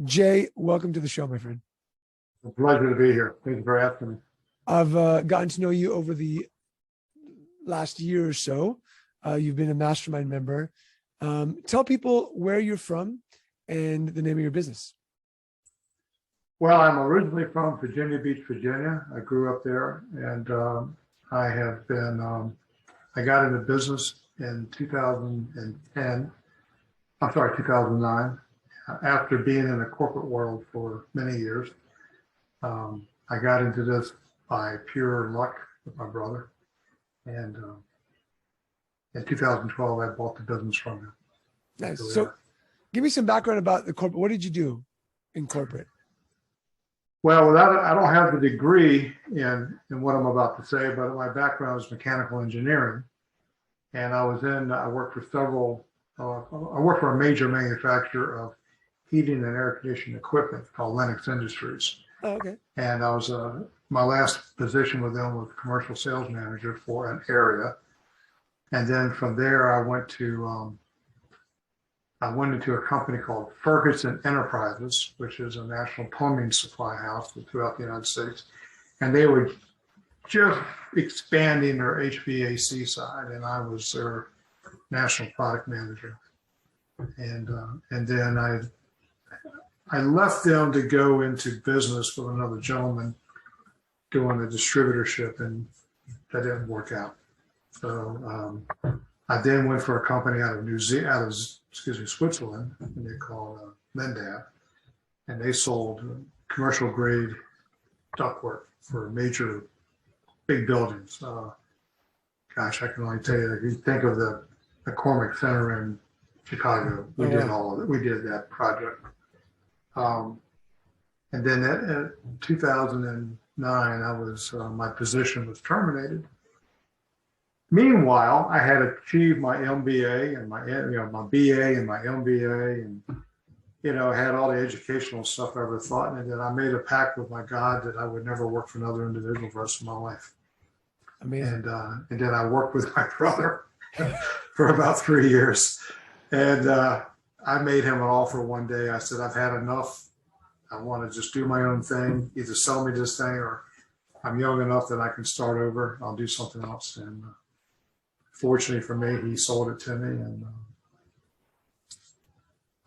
Jay, welcome to the show, my friend. A pleasure to be here. Thank you for asking me. I've gotten to know you over the last year or so. You've been a mastermind member. Tell people where you're from and the name of your business. Well, I'm originally from Virginia Beach, Virginia. I grew up there, and I have been, I got into business in 2010, I'm sorry, 2009, after being in the corporate world for many years. I got into this by pure luck with my brother, and in 2012, I bought the business from him. Nice. So give me some background about the corporate. What did you do in corporate? Well, I don't have the degree in what I'm about to say, but my background is mechanical engineering. And I worked for several, I worked for a major manufacturer of heating and air conditioning equipment called Lennox Industries. Oh, okay. And I was, my last position with them was commercial sales manager for an area. And then from there, I went into a company called Ferguson Enterprises, which is a national plumbing supply house throughout the United States. And they were just expanding their HVAC side, and I was their national product manager. And then I left them to go into business with another gentleman doing a distributorship, and that didn't work out. So I then went for a company out of Switzerland, and they called Lindab, and they sold commercial grade ductwork for major big buildings. Gosh, I can only tell you, if you think of the McCormick Center in Chicago, we did all of it. We did that project. And then in 2009, I was my position was terminated. Meanwhile, I had achieved my MBA and my BA and my MBA, and had all the educational stuff I ever thought. And then I made a pact with my God that I would never work for another individual for the rest of my life. Amazing. And then I worked with my brother for about 3 years. And I made him an offer one day. I said, I've had enough. I want to just do my own thing, either sell me this thing, or I'm young enough that I can start over. I'll do something else. And fortunately for me, he sold it to me. And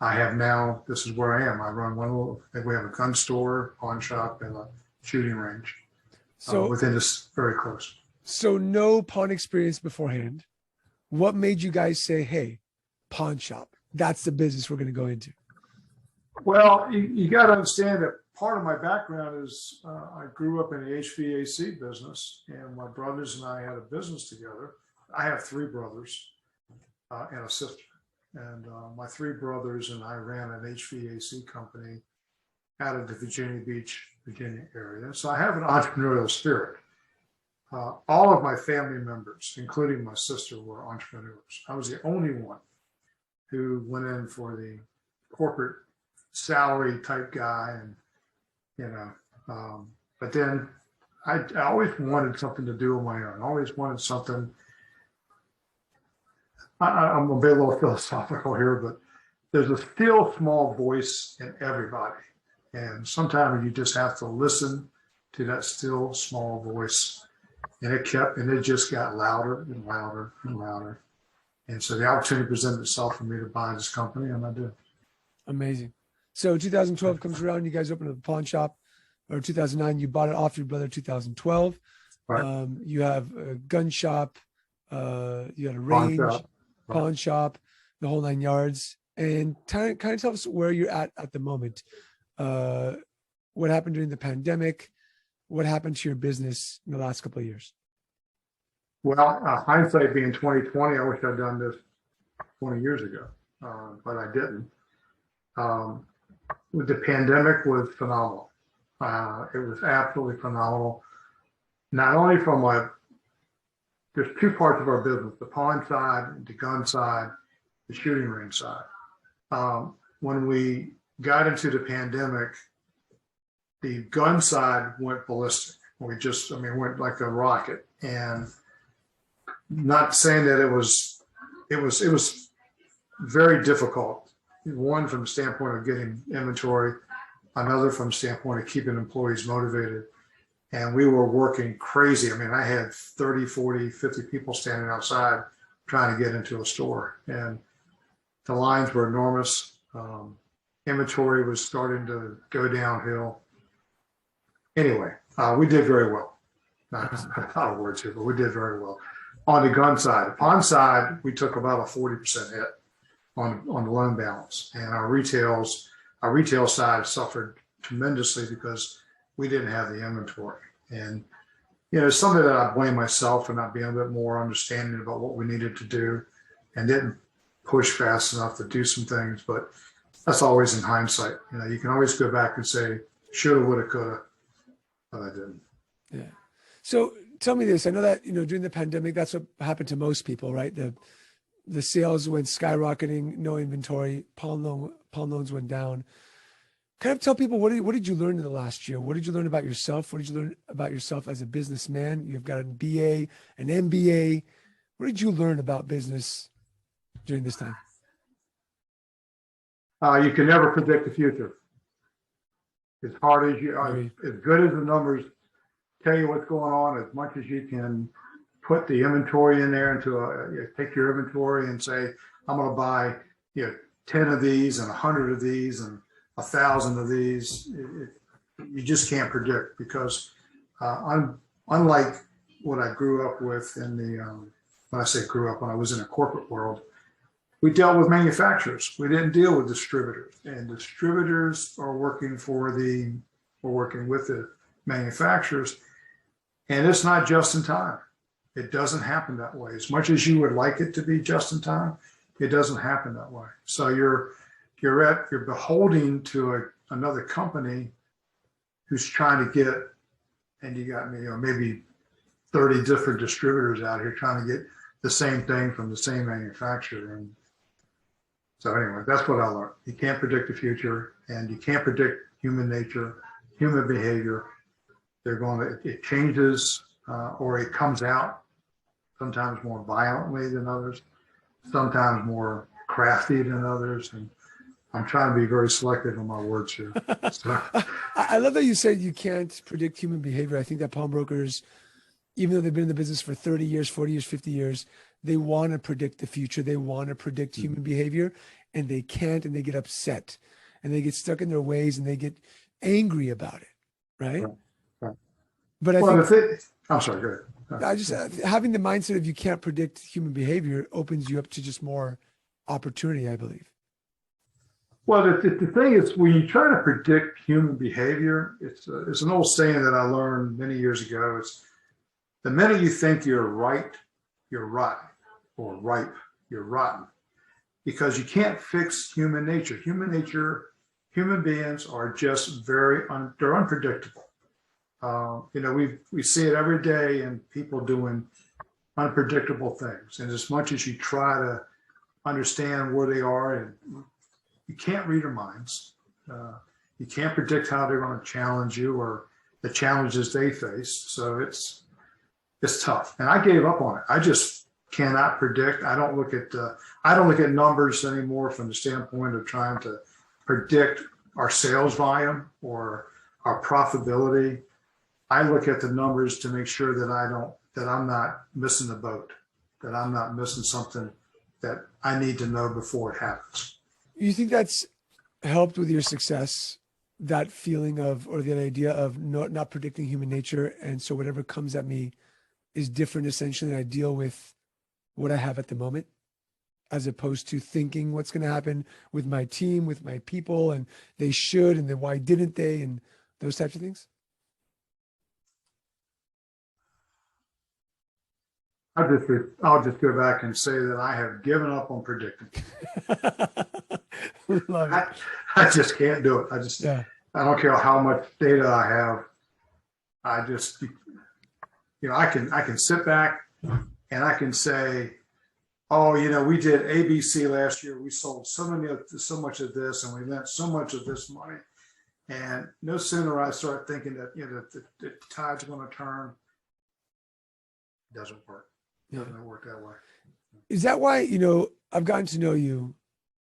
I have now, this is where I am. I run we have a gun store, pawn shop, and a shooting range. So within this, very close. So no pawn experience beforehand. What made you guys say, hey, pawn shop, that's the business we're going to go into? Well, you got to understand that part of my background is I grew up in the HVAC business, and my brothers and I had a business together. I have 3 brothers and a sister. And my 3 brothers and I ran an HVAC company out of the Virginia Beach, Virginia area. So I have an entrepreneurial spirit. All of my family members, including my sister, were entrepreneurs. I was the only one who went in for the corporate salary type guy. And, but then I always wanted something to do on my own. I always wanted something. I'm going to be a little philosophical here, but there's a still small voice in everybody. And sometimes you just have to listen to that still small voice. And it just got louder and louder and louder. And so the opportunity presented itself for me to buy this company, and I did. Amazing. So 2012 comes around, you guys open up a pawn shop, or 2009, you bought it off your brother 2012. Right. You have a gun shop, you had a range. Pawn shop, the whole 9 yards. And kind of tell us where you're at the moment. What happened during the pandemic? What happened to your business in the last couple of years? Well, hindsight being 2020, I wish I'd done this 20 years ago, but I didn't. The pandemic was phenomenal. It was absolutely phenomenal. Not only from there's 2 parts of our business, the pawn side, the gun side, the shooting range side. When we got into the pandemic, the gun side went ballistic. We went like a rocket. And not saying that it was very difficult. One, from the standpoint of getting inventory, another from the standpoint of keeping employees motivated. And we were working crazy. I mean, I had 30, 40, 50 people standing outside trying to get into a store. And the lines were enormous. Inventory was starting to go downhill. Anyway, we did very well. Not a lot of words here, but we did very well. On the gun side, the pawn side, we took about a 40% hit on the loan balance. And our retail side suffered tremendously because we didn't have the inventory. And, you know, it's something that I blame myself for not being a bit more understanding about what we needed to do and didn't push fast enough to do some things. But that's always in hindsight. You know, you can always go back and say, shoulda, woulda, coulda, but I didn't. Yeah. So tell me this. I know that, you know, during the pandemic, that's what happened to most people, right? The sales went skyrocketing, no inventory, pawn loans went down. Kind of tell people, what did you learn in the last year? What did you learn about yourself? What did you learn about yourself as a businessman? You've got an BA, an MBA. What did you learn about business during this time? You can never predict the future. As hard as you are, as good as the numbers tell you what's going on, as much as you can put the inventory in there into take your inventory and say, I'm going to buy, 10 of these and 100 of these and 1,000 of these. You just can't predict because unlike what I grew up with in the, when I say grew up, when I was in a corporate world, we dealt with manufacturers. We didn't deal with distributors, and distributors are working with the manufacturers, and it's not just in time. It doesn't happen that way. As much as you would like it to be just in time, it doesn't happen that way. So you're beholden to another company who's trying to get, and you got maybe 30 different distributors out here trying to get the same thing from the same manufacturer. And so anyway, that's what I learned. You can't predict the future, and you can't predict human nature, human behavior. It changes or it comes out sometimes more violently than others, sometimes more crafty than others. And I'm trying to be very selective on my words here. So. I love that you said you can't predict human behavior. I think that pawnbrokers, even though they've been in the business for 30 years, 40 years, 50 years, they want to predict the future. They want to predict human behavior, and they can't, and they get upset, and they get stuck in their ways, and they get angry about it, right? Right. But I'm sorry, go ahead. I just having the mindset of you can't predict human behavior opens you up to just more opportunity, I believe. Well, the thing is, when you try to predict human behavior, it's an old saying that I learned many years ago. It's the minute you think you're right, you're rotten, or ripe, you're rotten, because you can't fix human nature. Human beings are just they're unpredictable. We see it every day in people doing unpredictable things. And as much as you try to understand where they are, and you can't read their minds. You can't predict how they're going to challenge you or the challenges they face. So it's tough. And I gave up on it. I just cannot predict. I don't look at numbers anymore from the standpoint of trying to predict our sales volume or our profitability. I look at the numbers to make sure that I'm not missing the boat, that I'm not missing something that I need to know before it happens. You think that's helped with your success, that feeling of, or the idea of not predicting human nature, and so whatever comes at me is different essentially, and I deal with what I have at the moment, as opposed to thinking what's going to happen with my team, with my people, and they should, and then why didn't they, and those types of things? I'll just go back and say that I have given up on predicting. Love it. I just can't do it. I don't care how much data I have. I just, I can sit back and I can say, oh, we did ABC last year. We sold so much of this, and we lent so much of this money. And no sooner I start thinking that the tide's going to turn, it doesn't work. It doesn't work that way. Is that why, I've gotten to know you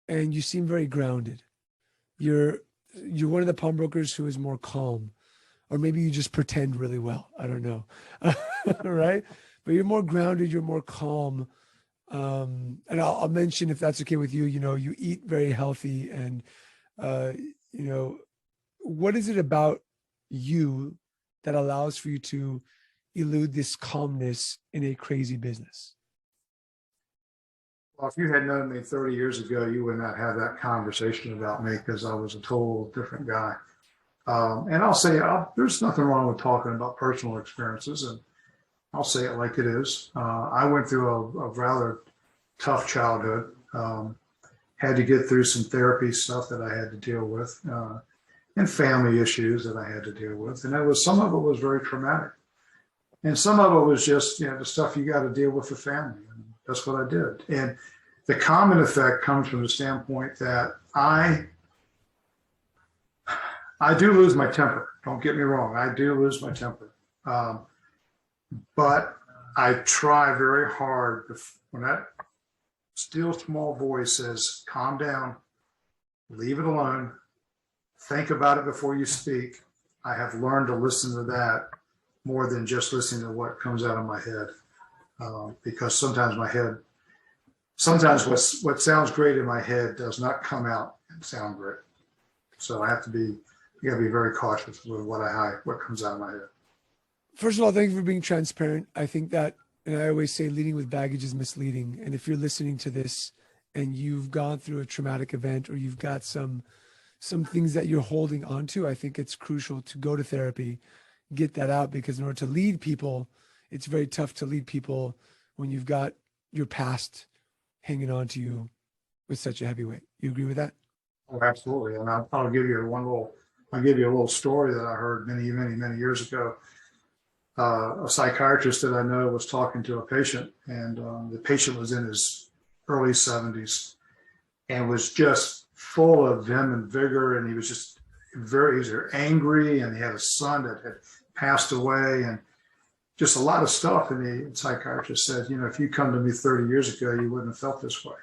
and you seem very grounded. You're you're one of the pawnbrokers who is more calm, or maybe you just pretend really well. I don't know. Right? But you're more grounded, you're more calm. And I'll mention, if that's okay with you, you eat very healthy, and, uh, you know, what is it about you that allows for you to elude this calmness in a crazy business? Well, if you had known me 30 years ago, you would not have that conversation about me because I was a total different guy. And I'll say, there's nothing wrong with talking about personal experiences, and I'll say it like it is. I went through a rather tough childhood, had to get through some therapy stuff that I had to deal with, and family issues that I had to deal with. And some of it was very traumatic. And some of it was just, the stuff you got to deal with the family. And that's what I did. And the common effect comes from the standpoint that I do lose my temper. Don't get me wrong. I do lose my temper. But I try very hard when that still small voice says, calm down, leave it alone, think about it before you speak. I have learned to listen to that more than just listening to what comes out of my head. Because sometimes what sounds great in my head does not come out and sound great. So you got to be very cautious with what comes out of my head. First of all, thank you for being transparent. I think that, and I always say, leading with baggage is misleading. And if you're listening to this and you've gone through a traumatic event, or you've got some things that you're holding on to, I think it's crucial to go to therapy, get that out, because in order to lead people, it's very tough to lead people when you've got your past hanging on to you with such a heavy weight. You agree with that? Oh, absolutely. And I'll give you a little story that I heard many, many, many years ago. A psychiatrist that I know was talking to a patient, and the patient was in his early 70s and was just full of vim and vigor. And he was just he was angry, and he had a son that had passed away, and just a lot of stuff. And the psychiatrist said, if you come to me 30 years ago, you wouldn't have felt this way.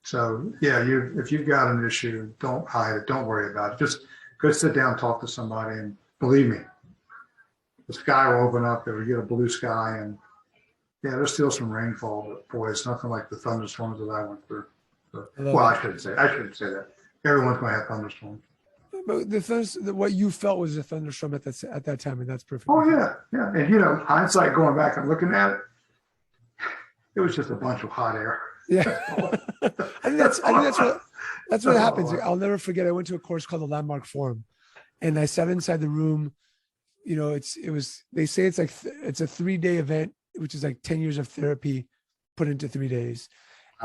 So yeah, if you've got an issue, don't hide it. Don't worry about it. Just go sit down, talk to somebody, and believe me, the sky will open up. You'll get a blue sky, and yeah, there's still some rainfall, but boy, it's nothing like the thunderstorms that I went through. So, I shouldn't say that. Everyone's going to have thunderstorms. But what you felt was a thunderstorm at that time, and that's perfect. Oh yeah. And hindsight, going back and looking at it, it was just a bunch of hot air. Yeah, I think that's what happens. I'll never forget. I went to a course called the Landmark Forum, and I sat inside the room. They say it's a 3-day event, which is like 10 years of therapy put into 3 days.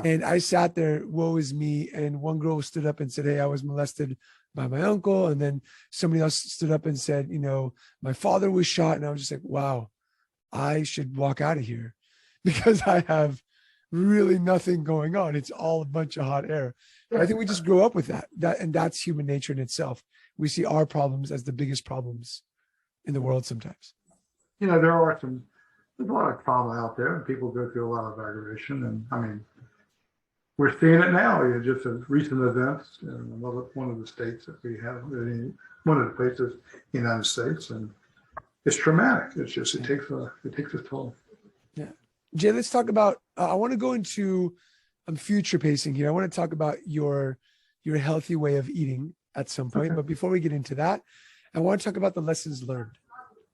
And I sat there, woe is me. And one girl stood up and said, hey, I was molested by my uncle. And then somebody else stood up and said, my father was shot. And I was just like, wow, I should walk out of here because I have really nothing going on. It's all a bunch of hot air. I think we just grow up with that, and that's human nature in itself. We see our problems as the biggest problems in the world sometimes. There's a lot of trauma out there, and people go through a lot of aggravation. And I mean, we're seeing it now. Just a recent events in one of the states that we have, one of the places in the United States, and it's traumatic. It takes a toll. Yeah. Jay, let's talk about, I want to go into future pacing here. I want to talk about your healthy way of eating at some point. Okay. But before we get into that, I want to talk about the lessons learned,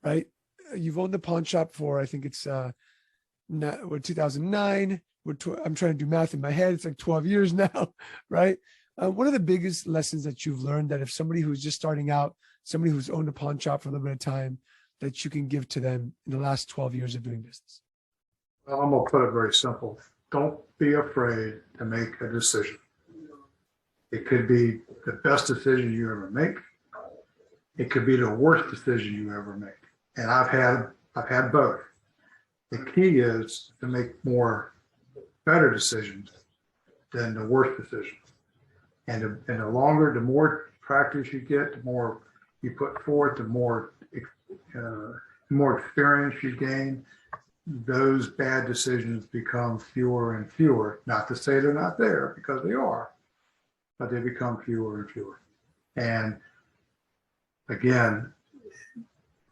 right? You've owned the pawn shop for, I think it's 2009. I'm trying to do math in my head. It's like 12 years now, right? What are the biggest lessons that you've learned that if somebody who's just starting out, somebody who's owned a pawn shop for a little bit of time, that you can give to them in the last 12 years of doing business? Well, I'm going to put it very simple. Don't be afraid to make a decision. It could be the best decision you ever make. It could be the worst decision you ever make. And I've had both. The key is to make better decisions than the worst decisions. And the more practice you get, the more you put forth, the more experience you gain. Those bad decisions become fewer and fewer. Not to say they're not there, because they are, but they become fewer and fewer. And again,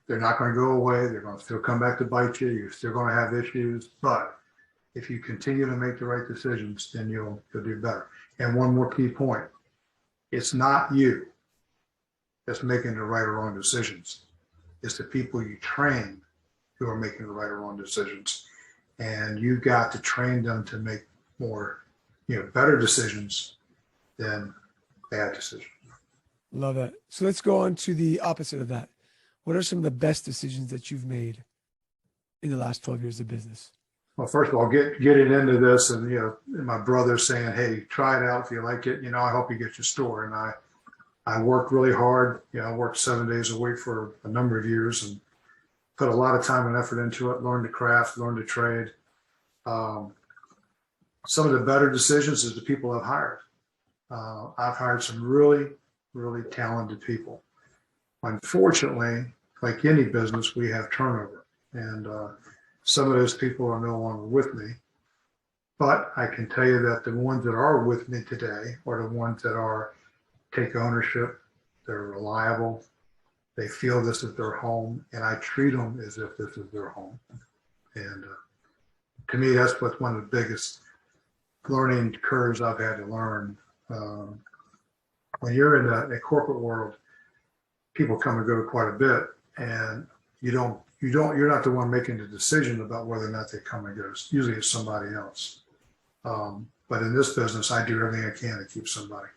they're not going to go away. They're going to still come back to bite you. You're still going to have issues. But if you continue to make the right decisions, then you'll do better. And one more key point. It's not you that's making the right or wrong decisions. It's the people you train who are making the right or wrong decisions. And you got to train them to make more, better decisions than bad decisions. Love that. So let's go on to the opposite of that. What are some of the best decisions that you've made in the last 12 years of business? Well, first of all, getting into this and, my brother saying, hey, try it out if you like it. I hope you get your store. And I worked really hard. I worked 7 days a week for a number of years and put a lot of time and effort into it, learned the craft, learned the trade. Some of the better decisions is the people I've hired. I've hired some really, really talented people. Unfortunately, like any business, we have turnover. And some of those people are no longer with me. But I can tell you that the ones that are with me today are the ones that take ownership, they're reliable, they feel this is their home, and I treat them as if this is their home. And to me, that's what's one of the biggest learning curves I've had to learn. When you're in the corporate world, people come and go quite a bit, and you're not the one making the decision about whether or not they come and go. Usually it's somebody else. But in this business, I do everything I can to keep somebody,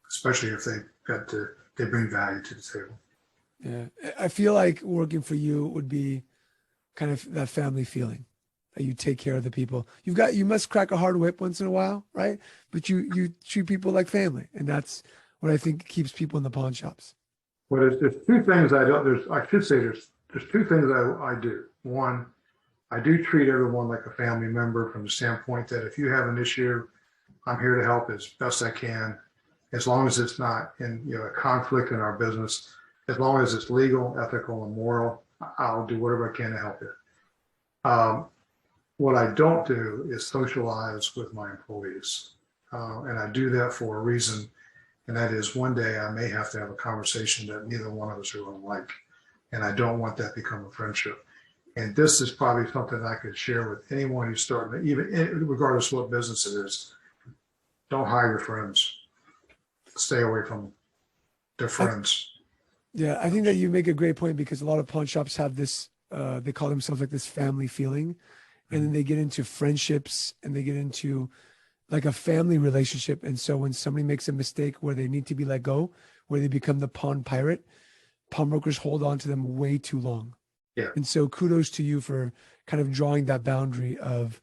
especially if they bring value to the table. Yeah, I feel like working for you would be kind of that family feeling that you take care of the people. You must crack a hard whip once in a while, right? But you treat people like family, and that's what I think keeps people in the pawn shops. Well, there's two things I don't. There's two things I do. One, I do treat everyone like a family member from the standpoint that if you have an issue, I'm here to help as best I can, as long as it's not in a conflict in our business. As long as it's legal, ethical, and moral, I'll do whatever I can to help you. What I don't do is socialize with my employees. And I do that for a reason. And that is one day I may have to have a conversation that neither one of us are going to like. And I don't want that to become a friendship. And this is probably something I could share with anyone who's starting, even regardless of what business it is. Don't hire your friends. Stay away from them. They're friends. Yeah, I think that you make a great point because a lot of pawn shops have this, they call themselves like this family feeling. And then they get into friendships and they get into like a family relationship. And so when somebody makes a mistake where they need to be let go, where they become the pawn pirate, pawnbrokers hold on to them way too long. Yeah. And so kudos to you for kind of drawing that boundary of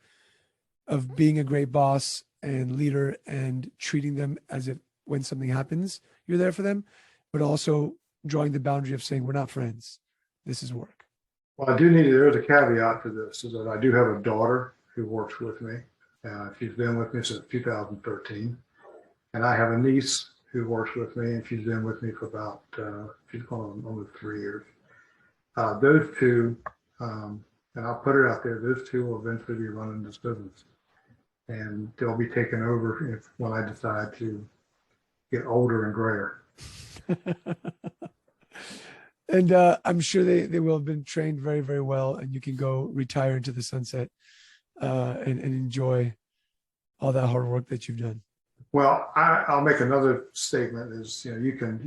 being a great boss and leader and treating them as if when something happens, you're there for them, but also drawing the boundary of saying, we're not friends. This is work. Well, there's a caveat to this, is that I do have a daughter who works with me. She's been with me since 2013. And I have a niece who works with me, and she's been with me for about, she's going on almost 3 years. Those two, and I'll put it out there, those two will eventually be running this business. And they'll be taken over when I decide to get older and grayer. And I'm sure they will have been trained very, very well, and you can go retire into the sunset and enjoy all that hard work that you've done. Well, I'll make another statement is, you can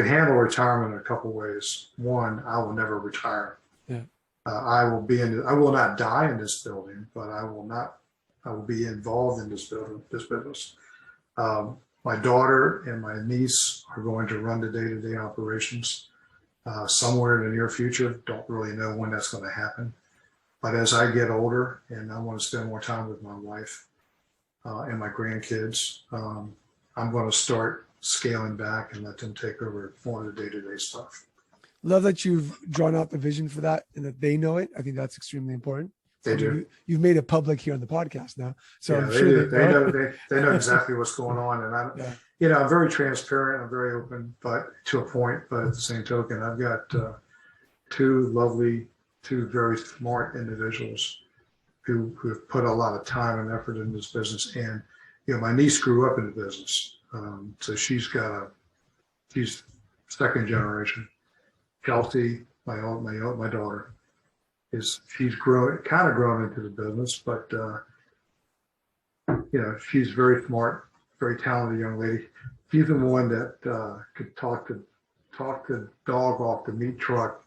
handle retirement in a couple ways. One, I will never retire. Yeah. I will not die in this building, but I will be involved in this business. My daughter and my niece are going to run the day-to-day operations somewhere in the near future. Don't really know when that's going to happen. But as I get older and I want to spend more time with my wife and my grandkids, I'm going to start scaling back and let them take over more of the day-to-day stuff. Love that you've drawn out the vision for that and that they know it. I think that's extremely important. They do. You've made it public here on the podcast now, so yeah, I'm sure they know exactly what's going on, and I'm very transparent. I'm very open, but to a point. But at the same token, I've got two very smart individuals who have put a lot of time and effort in this business. And my niece grew up in the business, so she's got she's second generation. Kelsey, my daughter, she's kind of grown into the business, but she's very smart, very talented young lady. She's the one that could talk the dog off the meat truck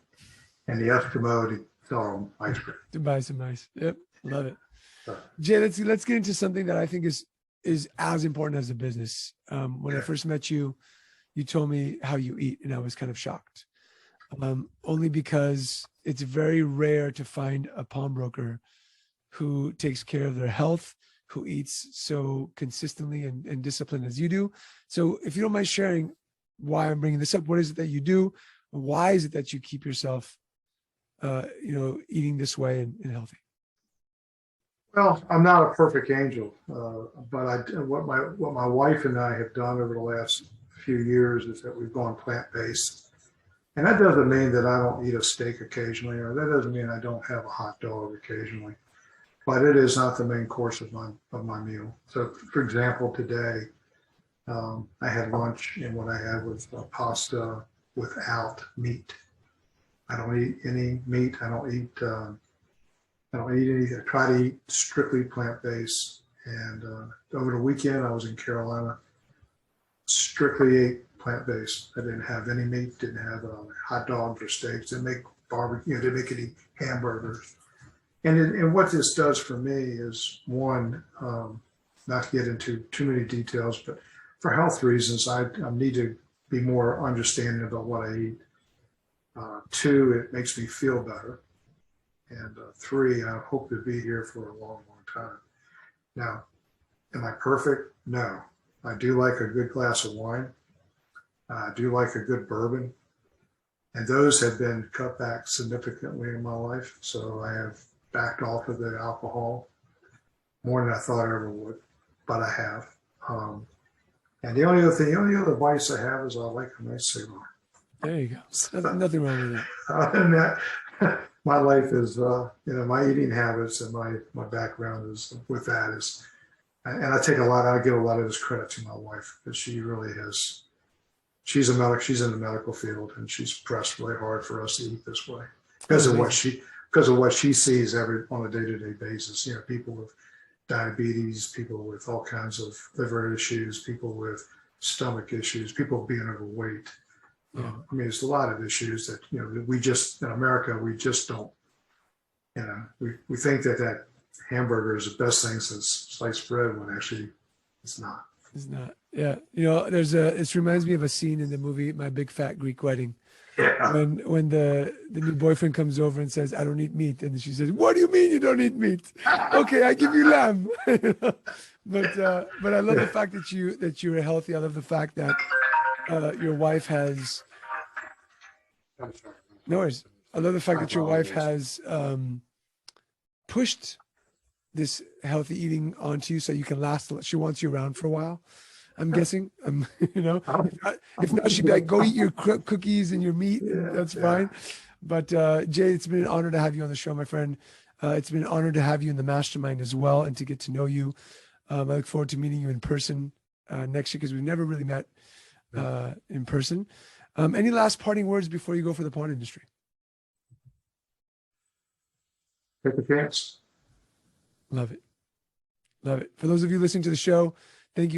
and the Eskimo to sell them ice cream. To buy some ice. Yep, love it. So, Jay, let's get into something that I think is as important as a business. When I first met you, you told me how you eat, and I was kind of shocked. Only because it's very rare to find a pawnbroker who takes care of their health, who eats so consistently and disciplined as you do. So if you don't mind sharing why I'm bringing this up, what is it that you do? Why is it that you keep yourself, eating this way and healthy? well, I'm not a perfect angel, but what my wife and I have done over the last few years is that we've gone plant-based. And that doesn't mean that I don't eat a steak occasionally, or that doesn't mean I don't have a hot dog occasionally, but it is not the main course of my meal. So, for example, today I had lunch, and what I had was pasta without meat. I don't eat any meat. I don't eat any. I try to eat strictly plant-based. And over the weekend, I was in Carolina, strictly ate plant-based. I didn't have any meat, didn't have hot dogs or steaks, didn't make barbecue, didn't make any hamburgers. And what this does for me is, one, not to get into too many details, but for health reasons, I need to be more understanding about what I eat. Two, it makes me feel better. And three, I hope to be here for a long, long time. Now, am I perfect? No. I do like a good glass of wine. I do like a good bourbon. And those have been cut back significantly in my life. So I have backed off of the alcohol more than I thought I ever would, but I have. And the only other vice I have is I like a nice cigar. There you go. Nothing wrong with that. Other than that, my life is, my eating habits and my background is with that is, and I give a lot of this credit to my wife, because she really has. She's in the medical field, and she's pressed really hard for us to eat this way because of what she sees on a day-to-day basis. People with diabetes, people with all kinds of liver issues, people with stomach issues, people being overweight. Yeah. There's a lot of issues that we just in America we just don't. We think that hamburger is the best thing since sliced bread, when actually it's not. It's not. Yeah. It reminds me of a scene in the movie My Big Fat Greek Wedding. Yeah. When the new boyfriend comes over and says, "I don't eat meat," and she says, "What do you mean you don't eat meat?" "Okay, I give you lamb." But I love the fact that you're healthy. I love the fact that your wife has. I'm sorry. No worries. I love the fact that your wife has pushed this healthy eating onto you so you can last. She wants you around for a while, I'm guessing. If not, she'd be like, "Go eat your cookies and your meat." That's fine. But Jay, it's been an honor to have you on the show, my friend. It's been an honor to have you in the mastermind as well, and to get to know you. I look forward to meeting you in person next year, because we've never really met in person. Any last parting words before you go for the pawn industry? Take a chance. Love it. Love it. For those of you listening to the show,